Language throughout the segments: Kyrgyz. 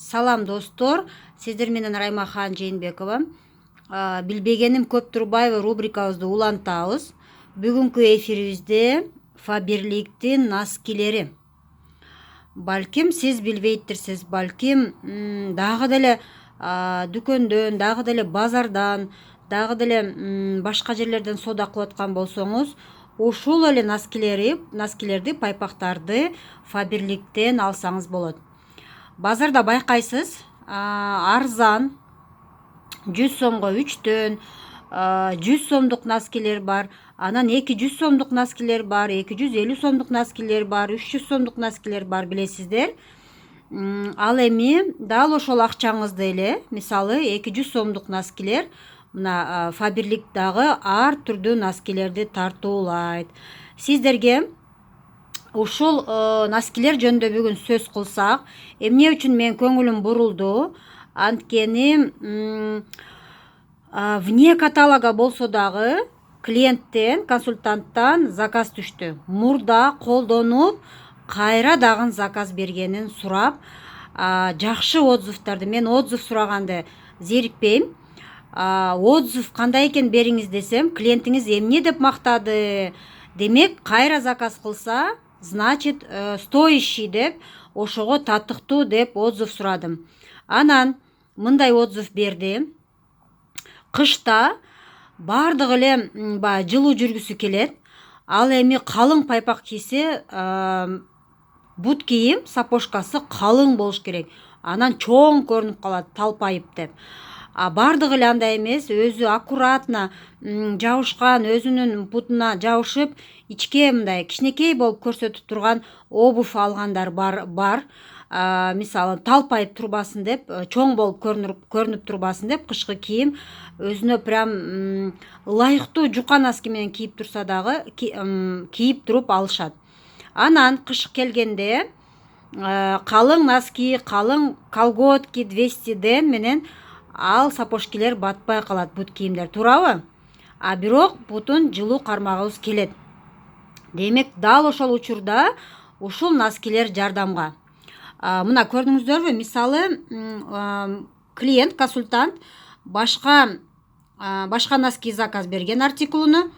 Салам достор, сиздер менен Раймахан Жээнбекова. Билбегеним көп турбайбы рубрикабызды улантабыз. Бүгүнкү эфирибизде Фаберликтин носкилери. Балким сиз билбейттирсиз, балким дагы деле дүкөндөн, дагы деле базардан, дагы деле башка жерлерден соода кылып аткан болсоңуз, ушул эле носкилерди, пайпактарды Фаберликтен алсаңыз болот. Базарда байкайсыз, арзан 100 сомго 3төн 100 сомдук носкилер бар, анан 200 сомдук носкилер бар, 250 сомдук носкилер бар, 300 сомдук носкилер бар, билесиздер. Ал эми дал ошол акчаңызды эле, мисалы 200 сомдук носкилер мына Фаберлик дагы ар түрдүү носкилерди тартуулайт. Сиздерге ушул носкилер жөнүндө бүгүн сөз кылсак, эмне үчүн мен көңүлүм бурулду? Анткени вне каталога болсо дагы клиенттен, консультанттан заказ түштү. Мурда колдонуп, кайра дагы заказ бергенин сурап, жакшы отзывдарды, мен отзыв сураганды зерикпейм. Отзыв кандай экен бериңиз десем, клиентиңиз эмне деп мактады, демек кайра заказ кылса, значит стоящий деп, ошого татыктуу деп отзыв сурадым. Анан мындай отзыв берди: кышта бардык эле жылуу жүргүсү келет, ал эми калың пайпак кийсе, бут кийим сапожкасы калың болуш керек, анан чоң көрүнүп калат, талпайып деп. Бардык эле андай эмес, өзү аккуратно жабышкан, өзүнүн бутуна жабышып, ичке мындай кичинекей болуп көрсөтүп турган обувь алгандар бар. Мисалы талпайып турбасын деп, чоң болуп көрүнүп турбасын деп, кышкы кийим өзүнө прям ылайыктуу жука носки менен кийип турса дагы кийип туруп алышат. Анан кыш келгенде калың носки, калың колготки 200ден менен ал сапожкилер батпай калат, бут кийимдер, туурабы? Бирок бутун жылуу кармагыбыз келет. Демек дал ошол учурда ушул носкилер жардамга. Мына көрдүңүздөрбү, мисалы клиент, консультант башка носки заказ берген артикулуну,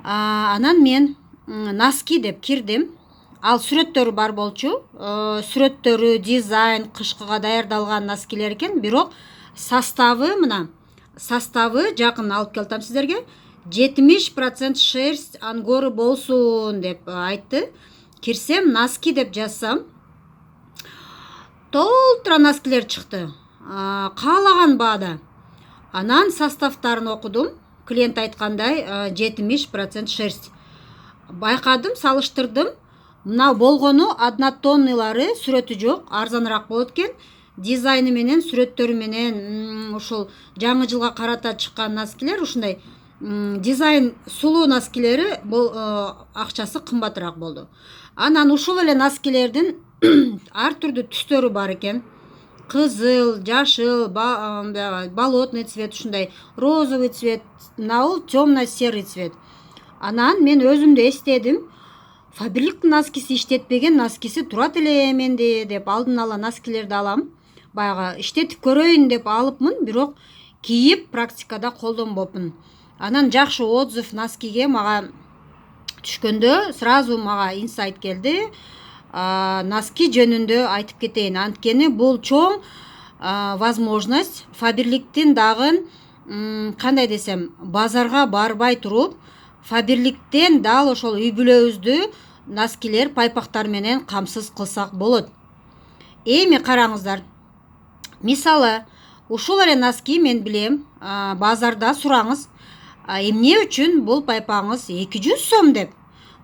анан мен носки деп кирдим. Ал сүрөттөрү бар болчу, сүрөттөрү, дизайн, кышкыга даярдалган носкилер экен, бирок составы жакын алып келатам сиздерге. 70% шерсть ангоры болсун деп айтты. Кирсем, носки деп жазсам, толтура носкилер чыкты, каалаган баада. Анан составтарын окудум, клиент айткандай 70% шерсть. Байкадым, салыштырдым. Мына болгону однотонныйлары, сүрөтү жок, арзаныраак болот экен. Дизайны менен, сүрөттөрү менен ушул жаңы жылга карата чыккан носкилер, ушундай дизайн сулуу носкилери акчасы кымбатыраак болду. Анан ушул эле носкилердин ар түрдүү түстөрү бар экен. Кызыл, жашыл, болотный цвет, ушундай розовый цвет, набул темно-серый цвет. Анан мен өзүмдү эстедим. Фаберликтин носкиси иштетпеген, носкиси турат эле менде деп алдын ала носкилерди алам. Баягы иштетип көрөйүн деп алыпмын, бирок кийип практикада колдонбопмун. Анан жакшы отзыв носкиге мага түшкөндө сразу мага инсайт келди. Носки жөнүндө айтып кетейин, анткени бул чоң возможность Фаберликтин дагы кандай десем, базарга барбай туруп, Фаберликтен дал ошол үй бүлөбүздү носкилер, пайпактар менен камсыз кылсак болот. Эми караңыздар, мисалы ушул эле носки мен билем, базарда сураңыз, эмне үчүн бул пайпагыңыз 200 сом деп.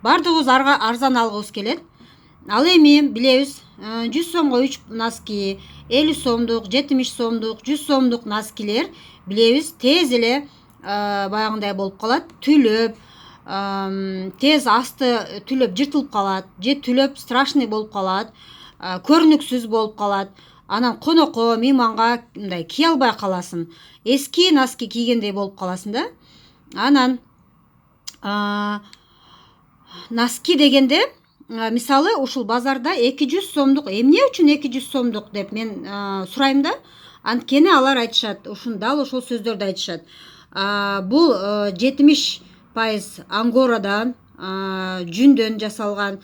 Бардыгыбыз арзан алгыбыз келет. Ал эми билебиз, 100 сомго 3 носки, 50 сомдук, 70 сомдук, 100 сомдук носкилер билебиз тез эле баягындай болуп калат, түлөп, тез асты түлөп жыртылып калат, же түлөп страшный болуп калат, көрүнүксүз болуп калат. Анан конокко, мейманга мындай кие албай каласың. Эски носки кийгендей болуп каласың да. Анан носки дегенде мисалы ушул базарда 200 сомдук, эмне үчүн 200 сомдук деп мен сурайм да. Анткени алар айтышат, дал ошол сөздөрдү айтышат. Бул 70% ангорадан, жүндөн жасалган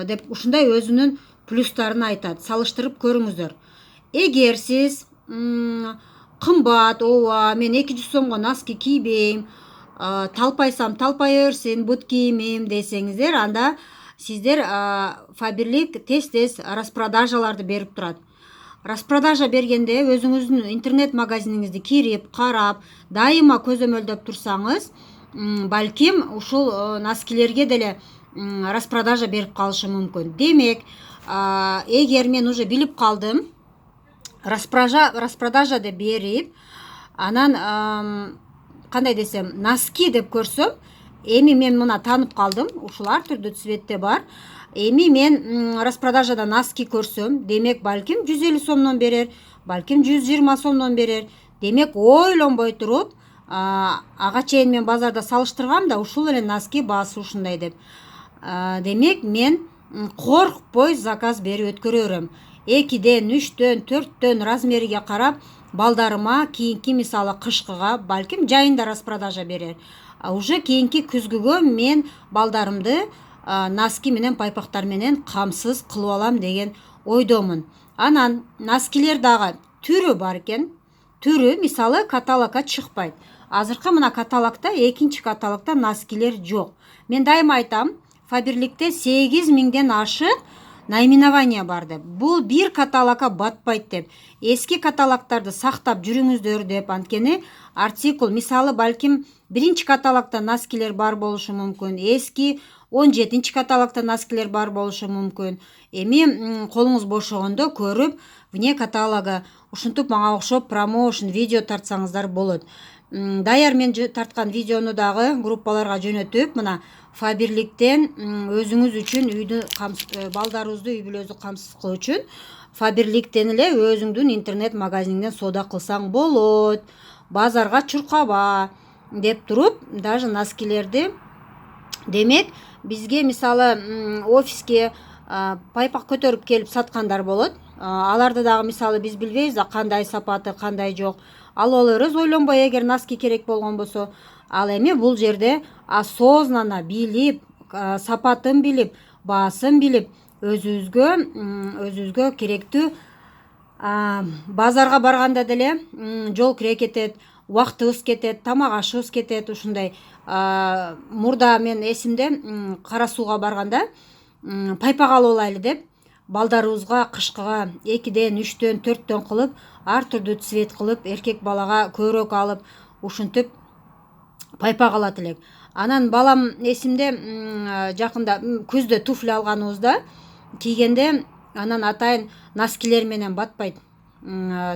деп ушундай өзүнүн плюстарын айтат. Салыштырып көрүңүздөр. Эгер сиз кымбат, ооба мен 200 сомго носки кийбейм, талпайсам талпай берсин бут кийимим десеңиздер, анда сиздер Фаберлик тез распродажаларды берип турат. Распродажа бергенде өзүңүздүн интернет магазиниңизди кирип, карап, дайыма көзөмөлдөп турсаңыз, балким ушул носкилерге деле распродажа берип калышы мүмкүн. Демек, эгер мен уже билип калдым, распродажа деп берип, анан кандай десем, носки деп көрсөм, эми мен мына таанып калдым, ушул ар түрдүү цветте бар. Эми мен распродажада носки көрсөм, демек балким 150 сомдон берер, балким 120 сомдон берер. Демек, ойлонбой туруп, ага чейин мен базарда салыштыргам да, ушул эле носки баасы ушундай деп. Демек, мен коркпой заказ берип өткөрө берем. 2ден, 3дөн, 4дөн размериге карап, балдарыма кийинки мисалы кышкыга, балким жайында распродажа берер. Уже кийинки күзгүгө мен балдарымды носки менен пайпактар менен камсыз кылып алам деген ойдомун. Анан носкилер дагы түрү бар экен. Түрү мисалы каталогга чыкпайт. Азыркы мына каталогда, экинчи каталогда носкилер жок. Мен дайыма айтам, Фаберликте 8000ден ашык наименование бар деп. Бул бир каталогга батпайт деп. Эски каталогдарды сактап жүрүңүздөр деп. Анткени артикул, мисалы балким биринчи каталогда носкилер бар болушу мүмкүн. Эски 17-нчи каталогда носкилер бар болушу мүмкүн. Эми колуңуз бошогондо көрүп, вне каталога ушинтип мага окшоп промоушн видео тартсаңыздар болот. Даяр мен тарткан видеону дагы группаларга жөнөтүп, мына Фаберликтен өзүңүз үчүн балдарыңызды үй бүлөңүздү камсыз кылуу үчүн Фаберликтен эле өзүңдүн интернет магазиниңден соода кылсаң болот. Базарга чуркаба деп туруп, даже носкилерди. Демек, бизге мисалы офиске пайпак көтөрүп келип саткандар болот. Аларды дагы мисалы биз билбейбиз да кандай сапаты, кандай жок. Алып алабыз ойлонбой, эгер носки керек болгон болсо. Ал эми бул жерде осознанно билип, сапатын билип, баасын билип, өзүбүзгө керектүү базарга барганда деле жол кире кетет, убактыбыз кетет, тамак ашыбыз кетет. Ушундай мурда мен эсимде Кара Сууга барганда пайпак алып алайлы деп, балдарыбызга кышкыга 2ден, 3дөн, 4дөн кылып, ар түрдүү цвет кылып, эркек балага көбүрөөк алып, ушинтип пайпак алат элек. Анан балам эсимде жакында күздө туфли алганыбызда кийгенде, анан атайын носкилер менен батпайт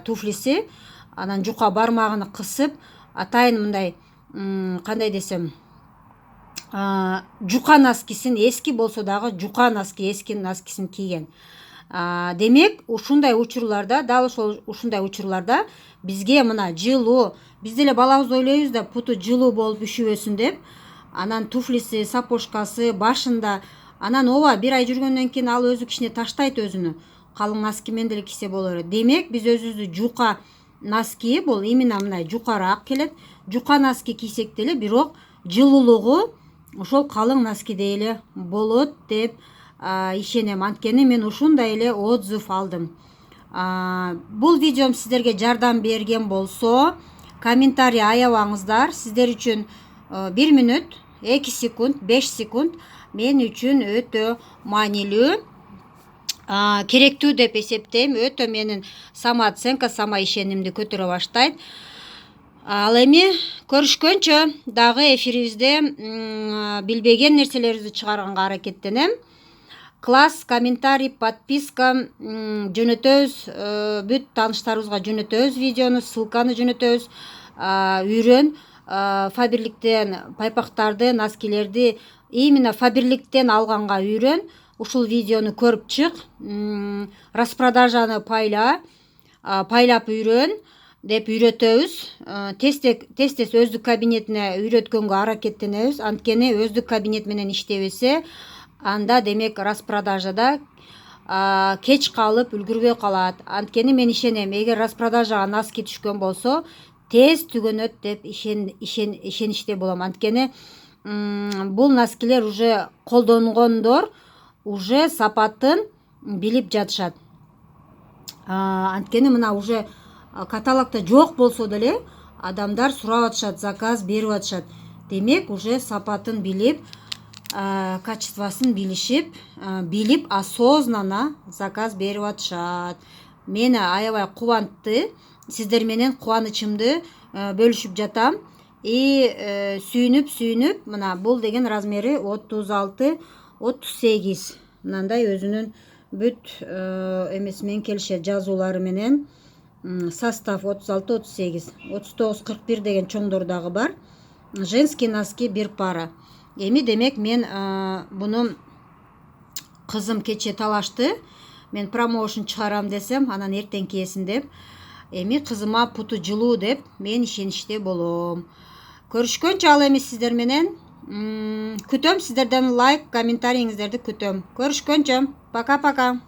туфлиси. Анан жука бармагын кысып, атайын мындай кандай десем, жука носкисин, эски болсо дагы жука носки, эски носкисин кийген. Демек, ушундай учурларда, дал ушундай учурларда бизге мына жылуу, биз деле балабыз ойлойбуз да, путу жылуу болуп үшүбөсүн деп. Анан туфлиси, сапожкасы башында, анан ооба бир ай жүргөндөн кийин ал өзү кичине таштайт өзүнү. Калың носки менен деле кийсе боло берет. Демек, биз өзүбүздү жука носки, бул именно мындай жукараак келет. Жука носки кийсек деле, бирок жылуулугу ошол калың носкидей эле болот деп ишенем. Анткени мен ушундай эле отзыв алдым. Бул видеом сиздерге жардам берген болсо, комментарий аябаңыздар. Сиздер үчүн 1 мүнөт, 2 секунд, 5 секунд мен үчүн өтө маанилүү, керектүү деп эсептейм. Өтө менин самооценка, самоишенимди көтөрө баштайт. Ал эми көрүшкөнчө, дагы эфирибизде билбеген нерселерибизди чыгарганга аракеттенем. Класс, комментарий, подписка жөнөтөбүз, бүт тааныштарыбызга жөнөтөбүз видеону, ссылканы жөнөтөбүз. Үйрөн Фаберликтен пайпактарды, носкилерди именно Фаберликтен алганга үйрөн. Ушул видеону көрүп чык, распродажаны пайлап үйрөн. деп үйрөтөбүз. Тез өздүк кабинетине үйрөткөнгө аракеттенебиз. Анткени өздүк кабинет менен иштебесе, анда демек распродажада кеч калып үлгүрбөй калат. Анткени мен ишенем, эгер распродажага носки түшкөн болсо, тез түгөнөт деп ишеничте болом. Анткени бул носкилер уже колдонгондор уже сапатын билип жатышат. Анткени мына уже каталогто жок болсо деле адамдар сурап атышат, заказ берип атышат. Демек уже сапатын билип, качествосын билип осознанно заказ берип атышат. Мени аябай кубантты. Сиздер менен кубанычымды бөлүшүп жатам. Сүйүнүп мына бул деген размери 36-38. Мынандай өзүнүн бүт эмеси менен келишет, жазуулары менен. Состав 36-38, 39-41 деген чоңдор дагы бар. Женский носки бир пара. Эми демек мен буну кызым кече талашты. Мен промоушн чыгарам десем, анан эртең кийесин деп. Эми кызыма путу жылуу деп мен ишеничте болом. Көрүшкөнчө ал эми сиздер менен күтөм, сиздерден лайк, комментарийиңиздерди күтөм. Көрүшкөнчө. Пока-пока.